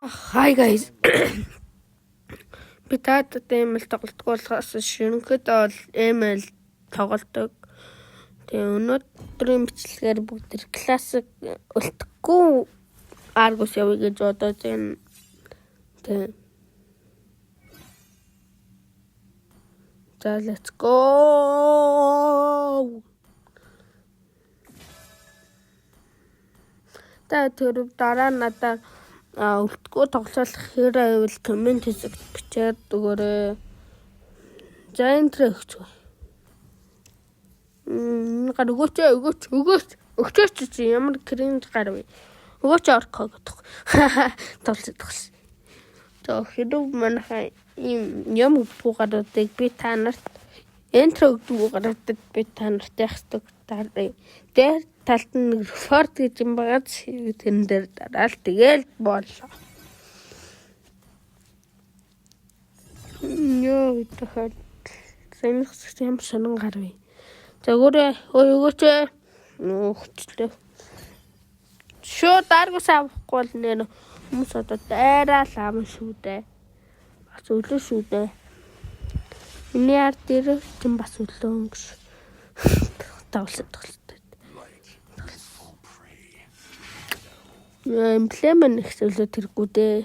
Hi guys. Би таатай email тоглолтгүй болохоос шинэхэд бол email тоглолдог. Тэгээ өнөөдрийн бичлэгээр бүгд классик өлтөхгүй Argus явъя гэж бодож байна. Тэгээ. За let's go. Тэр дараа надад өлтгөө тоглох хэрэг байвал комент хэсэгт бичээд өгөөрэй. За энтрэ өгч. Гар өгөөч чи ямар кринж гар вэ? Өгөөч орко гэдэг. Толцох. За хэрэг манайхаа юм буугаадыг би та нарт энтрэ өгдөг гаруудад би та нарт яхдаг дараа. Тэр талд нь рефорт гэж юм байгаа тэрэн дээр дараал тэгэл боллоо. Йоо дахиад сэнэхс юм сонин гар вэ. За өгөөч нөхчлөө. Шууд Argus авахгүй бол нэр хүмүүс одоо дайраа л аав шүү дээ. Бас өлөө шүү дээ. Миний ард дээр чинь бас өлөө гэж тавлаад. Эмблем нэг өлөө тэргүү дээ.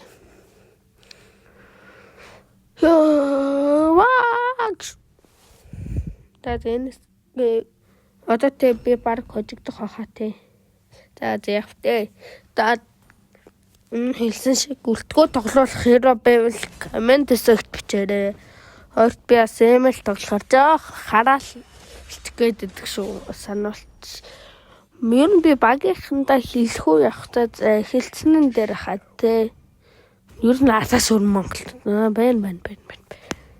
Тэнэс одоо би баг хожигдох хаа тий. За явтээ. Хэлсэн шиг өлтгөө тоглох хэрэг байвал комент хэсэгт бичээрэй. Ойрт би бас email тоглохоор жоох хараал хэлцгээд идэх шүү сануулт. Ер нь би багийнхандаа хэлэх үү явахтаа хэлцэнэн дээр хаа тий. Ер нь асаас өр Монгол. Байна.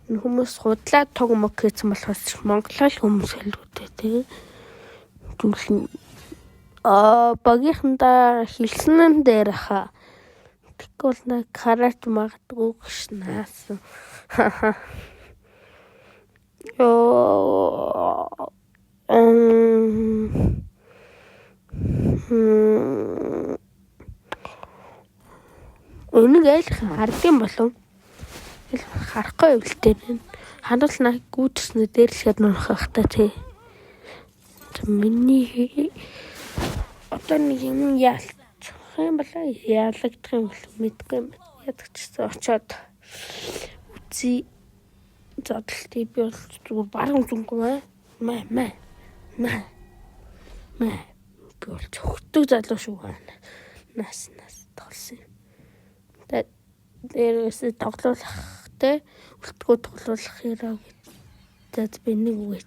Энэ хүмүүс худлаа тог мог хийсэн болохоос Монголын хүмүүс хэлгүүтэй тий. Түлхэн багийнхандаа хэлсэнэн дээр хаа. Тэгвэл нэг хараач магадгүй гшнаас. Өнөг айл хардсан болов. Харахгүй өвлтэй байна. Ханал наг гүйцснэ дээрлэхээр нөхөхтэй тий. Миний одоо нэг юм яалчих юм болоо яалагдах юм бол мэдгүй юм. Ядагчсан очоод үзье. Задлтыг би бол зүгээр баруун зүнгүй маа. Гол цогтөг залуу шүү байна. Нас толсон. Дээрээс тоглох те өлтгөө тоглох хэрэг гэж би нэг үг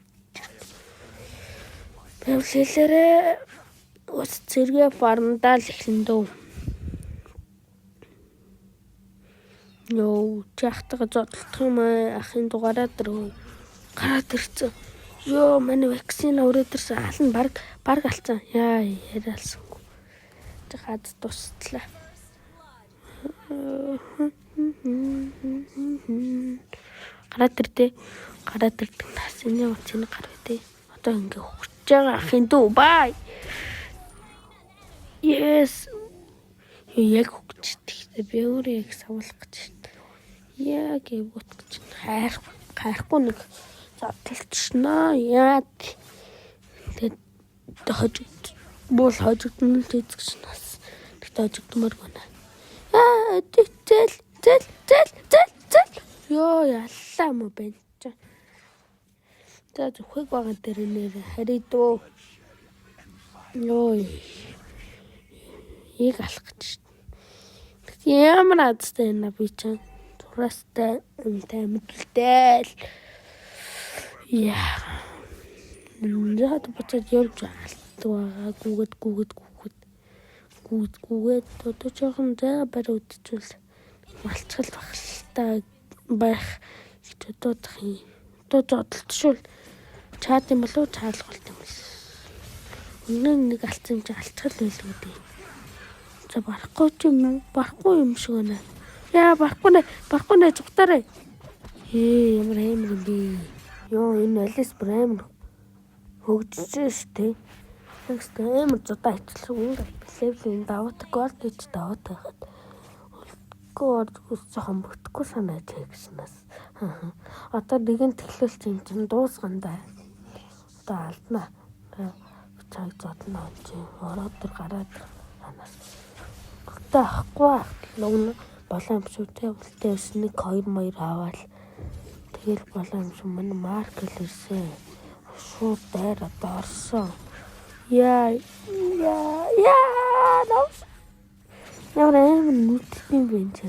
хэлээрээ ус зэрэг фармдаа л эхлэн дөө. Йоо чахтага зодлох юм ахын дугаараа дөрөв гараад ирсэн. Йоо манай вакцины өрөөд ирсэн алан баг алцсан. Яа яриалсангүй. Жахад тустлаа. Гараад ирдэг насны утсны гар үтэй. Одоо ингээ хурж байгаа ахын дүү бай. Yes. Яг хөгжтэй. Би өөрөө яг савлах гэж байна. Яг эвгүүт гэж хайрахгүй нэг задлалчнаа. Яа. Тэгээд хожигдсон л эзэгч нас. Тэгтээ хожигдмаар байна. Зэл. Йоо яллаа юм бэ. За зөвхөг байгаа дээр нэр харидөө. Йоо. Ийг алах гэж. Ямар азтай энэ би чам. Зурастай үнтэй мэдлээ л. Яа. Наад буцаад явж байгаа. Гүгээд одоо жоохон зай барь үдчихвэл малцгал багталтай байх гэж бодох юм. Одоо зодтолтшул чаад юм болов цаалгалт юм бол. Өнөө нэг алцсан чи алцгал байлгүй дээ. За барахгүй юм шиг байна. Яа барахгүй нэ зүгтаарай. Ямар юм бэ? Йоо энэ алис брэм хөгжсөн шүү дээ. Тэгсэн амар зодоо ичлээ. Левлийн даваад гол гэж даваад байхад Bëтгэхгүй жоохон bëтгэхгүй санаж гэснээс. Одоо нэгэн тэглэлт юм чинь дуусгандаа. Одоо алднаа. Цаг зодно чи ороод гараад ханаас. Гэтэ ахгүй луг болон юм шүү те. Үлдээс 1 2 2 аваад тэгэл болон юм шүү манай маркер ирсэн. Шууд дээр одоо орсон. Яа. Ямар нүдний бэнч.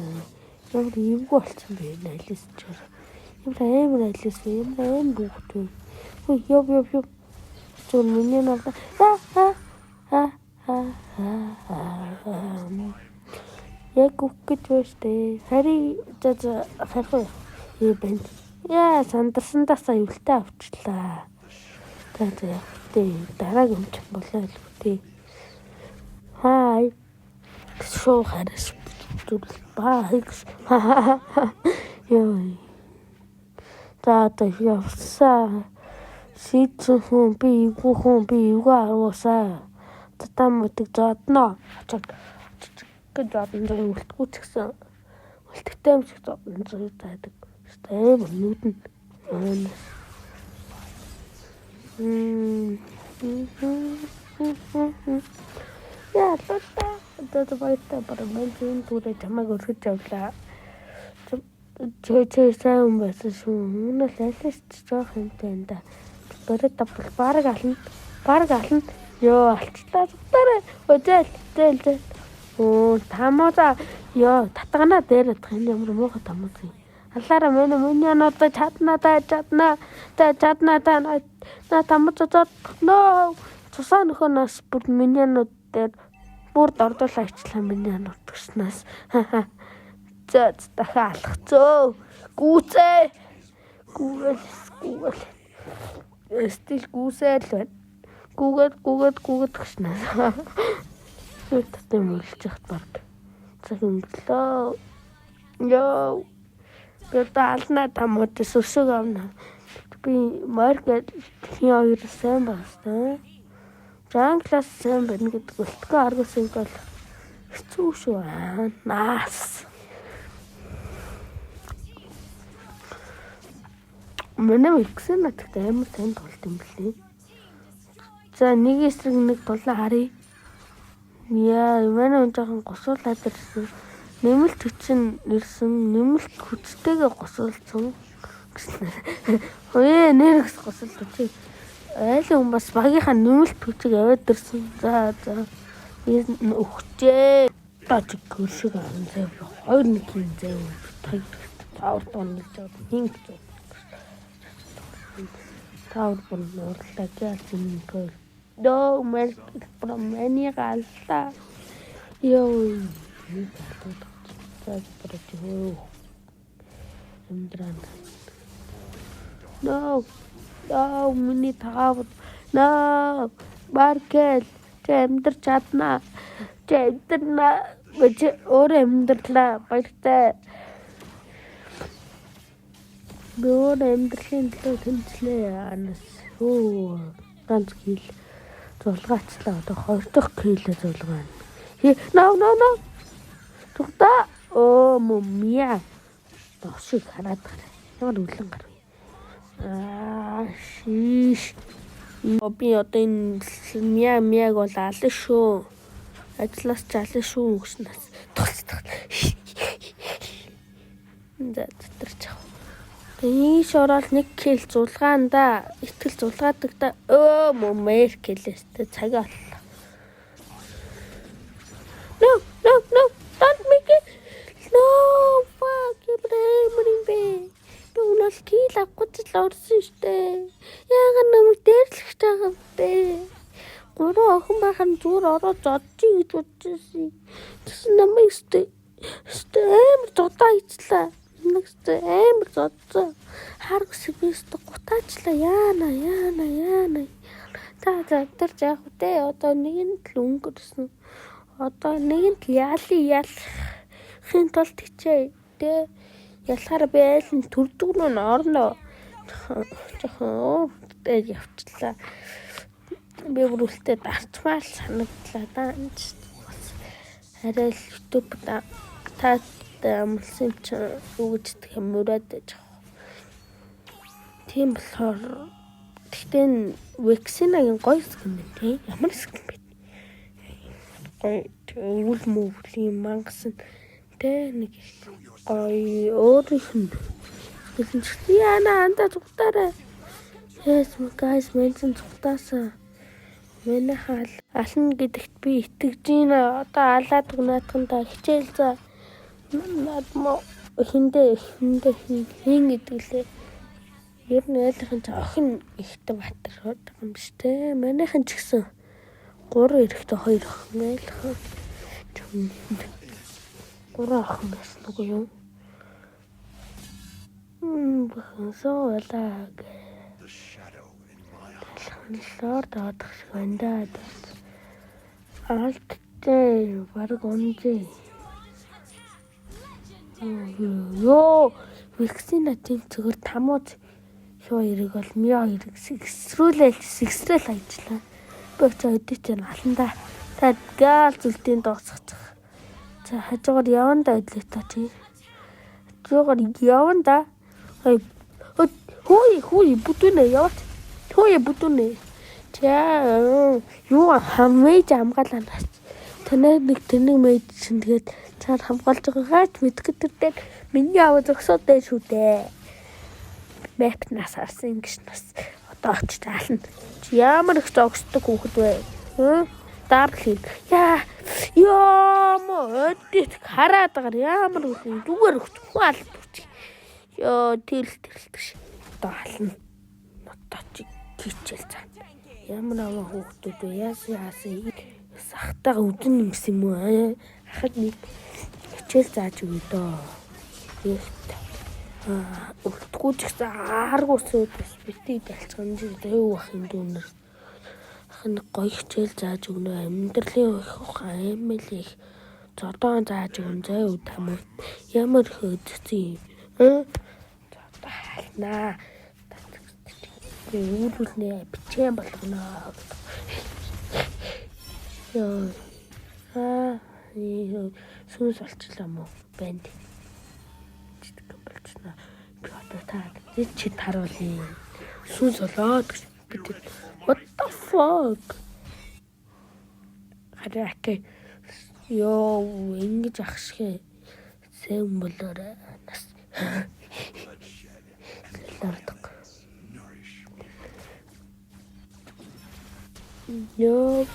Ямар эвгүй болчихсон бэ айлс чор. Ямар айлс ямар бүгд. Ёв. Чүр миний наа. Яг үгэж бэжтэй. Хари харахгүй. Бэнт. Яа сандарсандаа аюултай авчлаа. Тэгээ дараагийн юм чинь болоо л үү. Хай. Шоу харас. Баахс. Ёй. Таата явсаа. Ситхэн би эвгүй аруусаа. Татам мэтэг зодно. Гэж зодно үлдэхгүй ч гэсэн. Үлдэхтэй юм шиг зодно зойдаг. Стэйм нүдэн. Яа, одоо баяртай баруун түрээ чамайг өргөж явлаа. Чөө сайн юм байсан шүү. Үнэ л айлс жоох юмтай энэ. Бэрэ давтал баг ална. Ёо, алчлаа зүгтэрэ. Өдөл. Тамаа ёо, татгана дээр адах энэ ямар муухай тамаа юм. Алаараа миний надад чадна та на тамаа цоцоод нөө. Цусаа нөхөнөөс бүр миний нууд дээр бүр дордуулаа ичлээ миний нууд төснөөс. Зөц дахиад алхацөө. Гүүцээ. Гүүгэл. Стил гүүсэл байна. Гүүгээд гүшнээ. Зүгтээ мөлж яхад баг. Цаг өнгөлөө. Ёо. Бэлдална тамууд сүсэг авна. Би маркет хин хоёр сайн байна. Жанглас сайн байна гэдэг үлтгэн аргасан бол хэцүү шүү. Наас. Манай ихсэн надад амар сайн толт юм блий. За нэг эсрэг нэг тулаа харъя. Яа, манай жоохон госуулаад ирсэн. Нэмэлт хүчин ирсэн. Нэмэлт хүчтэйгээ госуулсан. Ой, нэрс госуулт чи. Айл юм бас багийнхаа нэмэлт хүчийг аваад ирсэн. За. Өгчээ. Бач гөршиг анзаа. Хоёр нэг юм зав. Таг таавар тонлж байгаа. Хинг зав. Таавар борлоо гэсэн юм. Доо мэр промени галта. Ёо. No, миний таавар. No, баркел.Эмдэр чадна. Эмдэрна. Өөр эмдэрлээ. Баяртай. Өөр эмдэрлийн төлөө тэмцлээ. Анас. Ганц кил. Зулгаачлаа. Одоо 2 дахь килээ зулгаана. No. Тугтаа. Мумия. Тосыг хараад гараа. Ямар үлэн гар вэ? Шиш. Би одоо энэ мяг бол алан шүү. Ажлаас ч алан шүү гэснээс тулцдаг. За зүтэрч яах. Ийш ороод 1 кил зулгаанда итгэл зулгаадаг да. Мумэр килээстэй цаг аллаа. No. Don't make it. No, fuck. Брэймринбэ. Би унал кил авахгүй л орсон штэ. Яагаад намайг дээрлэх байгаа бэ? 3 охин байхад зүгээр ороод зодчих гэж бодчихсон. Тэс намайг амар зодоо хийчлээ. Амар зодсон. Харг сэбэст гутаачлаа. Яана. За тэр яах вэ? Одоо нэгэнд л өнгөрсөн. Одоо нэгэнд ялахын тулд хичээ. Тэ ялахаар би айл нь төрдөг нь орно. Жохон дээр явчлаа. Би бүрэлдээ дарчмаар санагдлаа даа. Арай л YouTube та амлсан ч үгэж хэмрээд байж. Тийм болохоор тэгтээ вакцинагийн гоё юм тий. Ямар юм бэ? Гоё үл мөвлийн мангасан тэ нэг гоё өөрийнх нь яана анда зүгтаарай. Yes, guys, менцэн зүгтаасаа. Мэнэ хаал ална гэдэгт би итгэж байна. Одоо алаад гнаатганда хичээл за. Над мо хиндэ хийн гэдгэлээ. Ер нь айлхын охин ихтэй батар юм биш тэ. Манайхан ч гэсэн 3 эрэхтэй 2 охин айлхан. 3 охин гэсэн үг юу? Суулаа. Лоор даадах шиг байна да. Алттай баг онжээ. Ёо, вакцинатын зөвхөн тамууд шоо эрэг бол мио эрэг сэгсрүүл ажиллаа. Бөгч өдөж чинь аланда. Та гал зүлтийн дооцчих. За хажуугаар явна да өдлөө та чи. Хажуугаар явна да. Хөөе бүтүнэ яваад. Хөөе бүтүнэ. За юу хамээж амгаалаа. Танай нэг мэд чинь тэгээд чад хамгаалж байгаач мэдгэд тэрдэг миний аваа зөксөөдэй шүү дээ. Мэп нас харсан ингэж нас одоо очиж таална. Ямар их зогсдог хүүхэд вэ? Дархин. Яа өдөд хараад байгаа ямар үгүй зүгээр өгчихгүй албач. Ёо тэрэлдэг ш. Одоо хална. Одоо чи кичэл цаа. Ямар аваа хүүхдүүд вэ? Яасан сахтаа өдөн юмс юм уу? Ахад нэг хичээл зааж өгөө дөө. Өгдөггүй ч гэсэн аргуусууд бити далцсан дээ юу ах юм дүүнэр. Ахын гоё хичээл зааж өгнө. Амьдралын эмэлих зодон зааж өгнө зөө үү тамуу. Ямар хөдөлсөн юм. Одоо халнаа. Үүрүүлнэ бичэн болгоно. Ёо. Сүнс олчлаа мó банд. Чидг болчихно. Би одоо та чи таруулъя. Сүнс болоод бид what the fuck. Хараатай. Ёо ингэж ахшиг. Сэм болоорой. Нас. Лордог. Yo.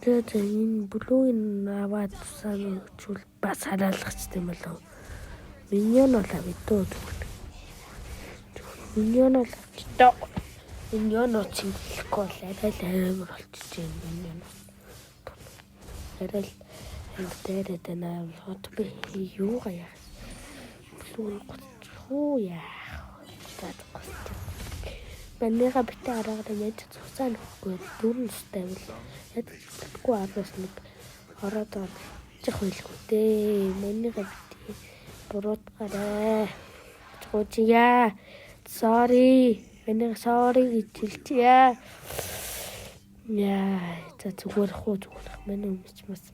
Тэгээд энэ блугийн аваад санагдвал бас хараалгач тийм болов. Миньон бол авидөө зүгээр. Миньон бол авчдаа. Миньон очихгүй арай л амар болчихж байна миньон. Арай л дээрээ дэнаа фото би юу гаяа. Блуг гоцхоо яа. Манайха битээ араагаар яаж цуцаа нөхгүй дөрөн стай бол ядгүй араас нэг ороод очих байлгүй дээ. Манайха битээ буруутгаарай. Чуучия. Sorry. Манайха sorry гэж хэлчихье. Яа, зүгээр хуу зүгээр. Манай өмнөч бас.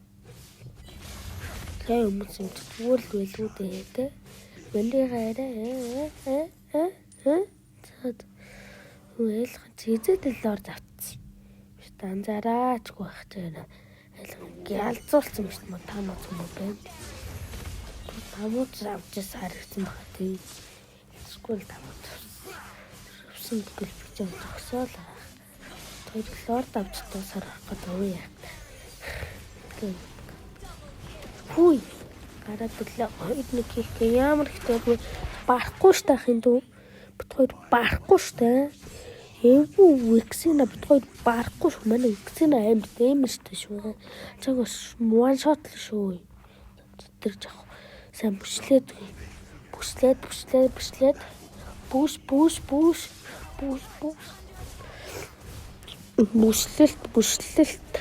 Тэ өмнөч зүгээр л байлгүй дээ. Манайха арай Ээлхэн чизэдэлээр завцсан. Бишт анзаараач байх чинь ээлхэн ялзуулсан биш юм таамаа юм байна. Таамууд авчаас харагдсан баг тий. Эсвэл таамууд өвсөн гэл бичэн зогсоолаа. Тэглоор давчтаа сарах гэдэг үү яа. Хүй гараад ирлээ. Хоёр нэг хийх ямар ихтэй барахгүй штахын дүү. Битгаар барахгүй штэ. Эвгүй вакцина битгаар барахгүй шүү. Манай вакцина амар штэ шүү. Чагаас one shot л шүү. Тэр жах. Сайн бүслээд. Бүслэлт.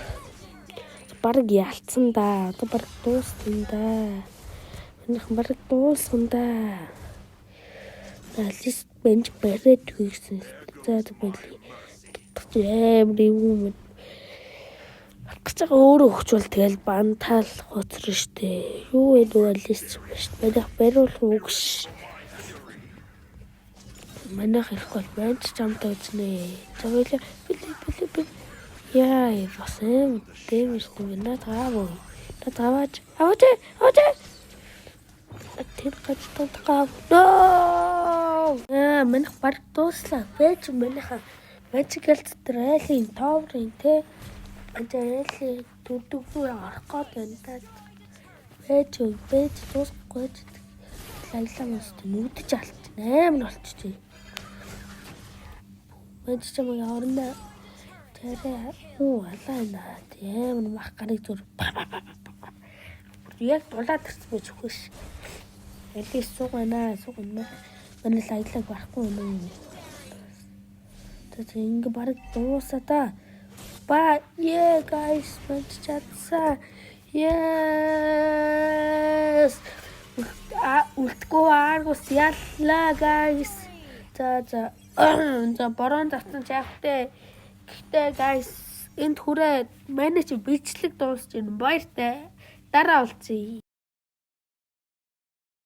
Бараг ялцсан да. Одоо бараг дууссан да. Манайхан бараг дууссан да. Алис бенч барээд хийсэн. За байли. Амар юм. Гэж байгаа өөрөө өгчвөл тэгэл бантаал хоцрон штэ. Юу вэ нөгөө лист юм штэ. Манайх бариулах үгш. Манайх ирэхгүй бол манч чамтай үзнэ. Завэла би. Яа, бас юм дэмэс нүгнэ тааваа. Таваач. Аваач. Тэр гацталтгаа. No! Манайх баг дууслаа. Бэж манайха magical trail-ийн товрын те. Ажаалээ дүрдүггүй орох гээд байна. Бэж дуусахгүй. Лайлаа мөст нүдэж алт 8 болчихжээ. Бэж чамайг орно. Тэрэ алаана. Тийм мах гарыг зүр. Яг дулаад ирсэн байж үхэж. Элис суугана. Манай лайлаг барахгүй юм. Тэгээд ингэ баг дуусаа та. Yeah, guys, let's chat. Yes. Үлтгөө ааргус яллаа, guys. За борон татсан чаахтай. Гэхдээ guys, энд хүрээ манай чи бичлэг дуусч байна. Баяртай. Дараа уулзъя.